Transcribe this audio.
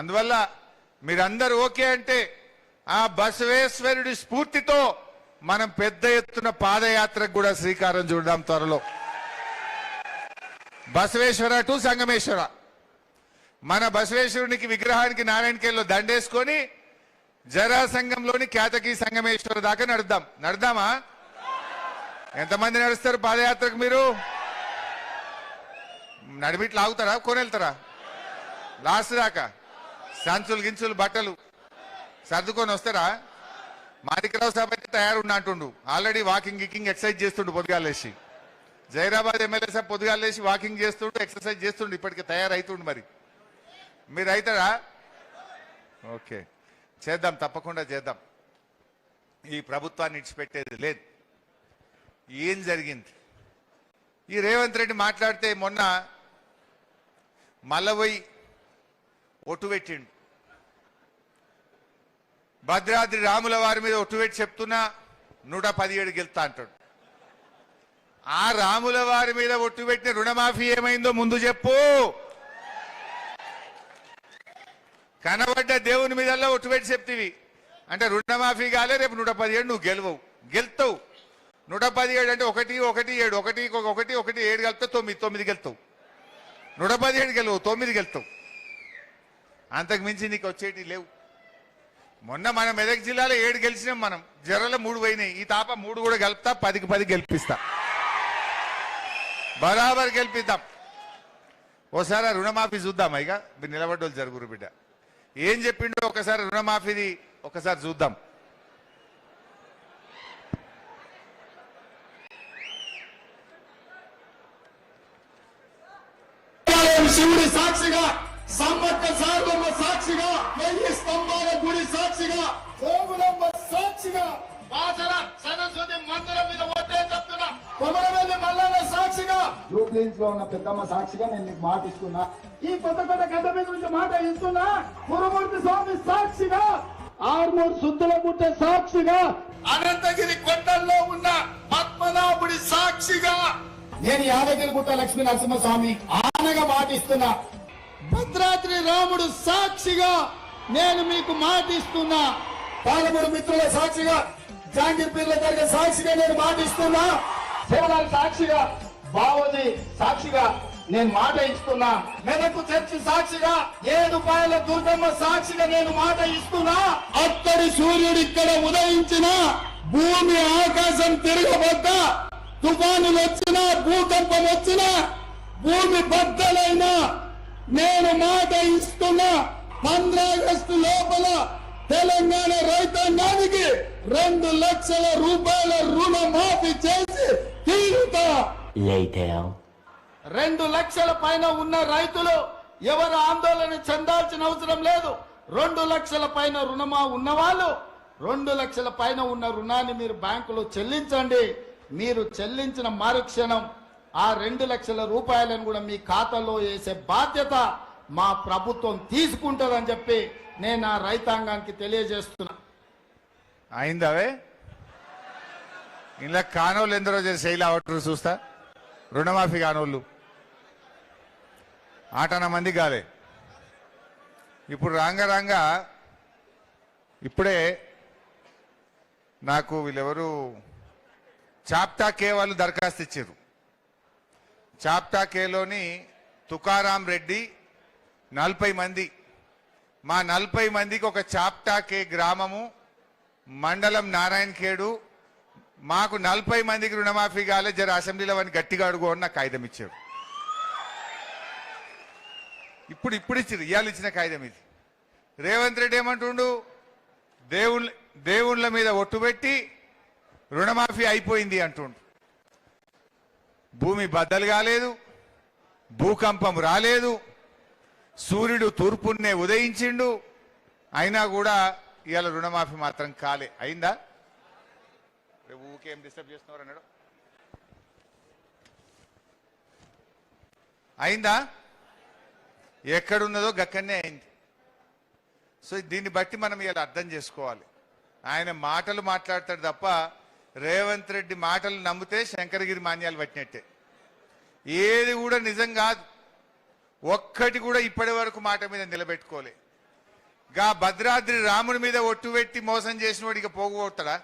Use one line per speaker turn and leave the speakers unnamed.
అందువల్ల మీరందరూ ఓకే అంటే ఆ బసవేశ్వరుడి స్ఫూర్తితో మనం పెద్ద ఎత్తున పాదయాత్రకు కూడా శ్రీకారం చుడదాం త్వరలో. బసవేశ్వర టు సంగమేశ్వర, మన బసవేశ్వరునికి విగ్రహానికి నారాయణకేల్లో దండేసుకొని జరాసంగంలోని ఖ్యాతకి సంగమేశ్వర దాకా నడుద్దామా? ఎంతమంది నడుస్తారు పాదయాత్రకు? మీరు నడిమిట్లు ఆగుతారా, కొనెళ్తారా? లాస్ట్ దాకా సంచులు గించులు బట్టలు సర్దుకొని వస్తారా? మాణిక్యరావు సాబ్ అయితే తయారున్నా అంటుండు, ఆల్రెడీ వాకింగ్ గికింగ్ ఎక్సర్సైజ్ చేస్తుండు పొద్దుగాలేసి. జైరాబాద్ ఎమ్మెల్యే సాబ్ పొద్దుగాలేసి వాకింగ్ చేస్తుండు, ఎక్సర్సైజ్ చేస్తుండు, ఇప్పటికి తయారైతుండు. మరి మీరు అవుతారా? ఓకే, చేద్దాం, తప్పకుండా చేద్దాం. ఈ ప్రభుత్వాన్ని ఇడిచిపెట్టేది లేదు. ఏం జరిగింది? ఈ రేవంత్ రెడ్డి మాట్లాడితే మొన్న మల్లవోయి ఒట్టు పెట్టిండు. భద్రాద్రి రాముల వారి మీద ఒట్టు పెట్టి చెప్తున్నా 117 గెలుతా అంటాడు. ఆ రాముల వారి మీద ఒట్టు పెట్టిన రుణమాఫీ ఏమైందో ముందు చెప్పు. కనబడ్డ దేవుని మీద ఒట్టు పెట్టి చెప్తివి అంటే రుణమాఫీ కాలే, రేపు 117 నువ్వు గెలుతావు. 117 అంటే 1 1 7 1 1 1 7 గెలుతావు, 9 గెలుతావు. 117 గెలవు, 9 గెలుతావు. అంతకు మించి నీకు వచ్చేటి లేవు. మొన్న మన మెదక్ జిల్లాలో 7 గెలిచినాం మనం, జర్రలో 3 పోయినాయి. ఈ తాప 3 కూడా గెలుపుతా, 10కి 10 గెలిపిస్తా, బరాబర్ గెలిపిద్దాం. ఓసారి రుణమాఫీ చూద్దాం. ఇక మీరు నిలబడ్డోళ్ళు జరుగురు బిడ్డ. ఏం చెప్పిండో ఒకసారి రుణమాఫీది ఒకసారి చూద్దాం.
శివుడి సాక్షిగా, సమ్మక్క సారమ్మ సాక్షిగా, 1000 స్తంభాల గుడి సాక్షిగా, గోగులమ్మ సాక్షిగా, బాసర సరస్వతి మందిరం మీద ఒట్టే చెప్తున్నా, కొమరవెల్లి మల్లన్న సాక్షిగా,
జూబ్లీన్స్ లో ఉన్న పెద్దమ్మ సాక్షిగా నేను నీకు మాట ఇస్తున్నా. ఈ కొత్త గడ్డ మీద నుంచి మాట ఇస్తున్నా. గురుమూర్తి స్వామి సాక్షిగా, ఆర్మూర్ శుద్ధుల పుట్ట సాక్షిగా,
అనంతగిరి కొండల్లో ఉన్న పద్మనాభుడి సాక్షిగా, నేను యాదగిరిగుట్ట లక్ష్మీ నరసింహస్వామి ఆనగా మాటిస్తున్నా. భద్రాద్రి రాముడు సాక్షిగా నేను మీకు మాటిస్తున్నా. పాలమూరు మిత్రుల సాక్షిగా, జాంగీర్ పీర్ల దర్గా సాక్షిగా నేను మాటిస్తున్నా. శివలాల్ సాక్షిగా, బావోజీ సాక్షిగా నేను మాట ఇస్తున్నా. మెదకు చర్చి సాక్షిగా, 7 పాయల దుర్గమ్మ సాక్షిగా నేను మాట ఇస్తున్నా. అత్తడి సూర్యుడు ఇక్కడ ఉదయించిన, భూమి ఆకాశం తిరగబడ్డా, తుఫానులు వచ్చినా, భూకంపం వచ్చినా, భూమి బద్దలైనా నేను మాట ఇస్తున్నా. 15 ఆగస్టు లోపల తెలంగాణ రైతాంగానికి 2 లక్షల రూపాయల రుణమాఫీ చేసి తీరుతా. 2 లక్షల పైన ఉన్న రైతులు ఎవరు ఆందోళన చెందాల్సిన అవసరం లేదు. 2 లక్షల పైన రుణమా ఉన్నవాళ్ళు 2 లక్షల పైన ఉన్న రుణాన్ని మీరు బ్యాంకులో చెల్లించండి. మీరు చెల్లించిన మరుక్షణం ఆ 2 లక్షల రూపాయలను కూడా మీ ఖాతాలో వేసే బాధ్యత మా ప్రభుత్వం తీసుకుంటుందని చెప్పి నేను ఆ రైతాంగానికి తెలియజేస్తున్నా.
అయిందావే ఇలా కానోళ్ళు ఎందరో చేసి శైలి అవట్రు చూస్తా. రుణమాఫీ కానోళ్ళు 8 మంది కాలే. ఇప్పుడు రాంగా ఇప్పుడే నాకు వీళ్ళెవరు చాప్టా కే వాళ్ళు దరఖాస్తు ఇచ్చారు. చాప్టా కేలోని తుకారాం రెడ్డి 40 మంది, మా 40 మందికి ఒక చాప్టా కే గ్రామము, మండలం నారాయణఖేడు, మాకు 40 మందికి రుణమాఫీ కాలే, జర అసెంబ్లీలో వాడిని గట్టిగా అడుగు అని నాకు కాగితం ఇచ్చారు. ఇప్పుడు ఇచ్చారు, ఇవాళ ఇచ్చిన కాగితం ఇది. రేవంత్ రెడ్డి ఏమంటుండు, దేవుళ్ళ మీద ఒట్టు పెట్టి రుణమాఫీ అయిపోయింది అంటుండు. భూమి బద్దలు కాలేదు, భూకంపం రాలేదు, సూర్యుడు తూర్పున్నే ఉదయించిండు, అయినా కూడా ఇవాళ రుణమాఫీ మాత్రం కాలే. అయిందా? ఊకేం డిస్టర్బ్ చేస్తున్నారు అన్నాడు. అయిందా? ఎక్కడున్నదో గక్కడనే అయింది. సో దీన్ని బట్టి మనం ఇలా అర్థం చేసుకోవాలి. ఆయన మాటలు మాట్లాడతాడు తప్ప రేవంత్ రెడ్డి మాటలు నమ్మితే శంకరగిరి మాన్యాలు పట్టినట్టే. ఏది కూడా నిజం కాదు. ఒక్కటి కూడా ఇప్పటి వరకు మాట మీద నిలబెట్టుకోలే. గా భద్రాద్రి రాముడి మీద ఒట్టు పెట్టి మోసం చేసిన వాడికి పోగొడతాడా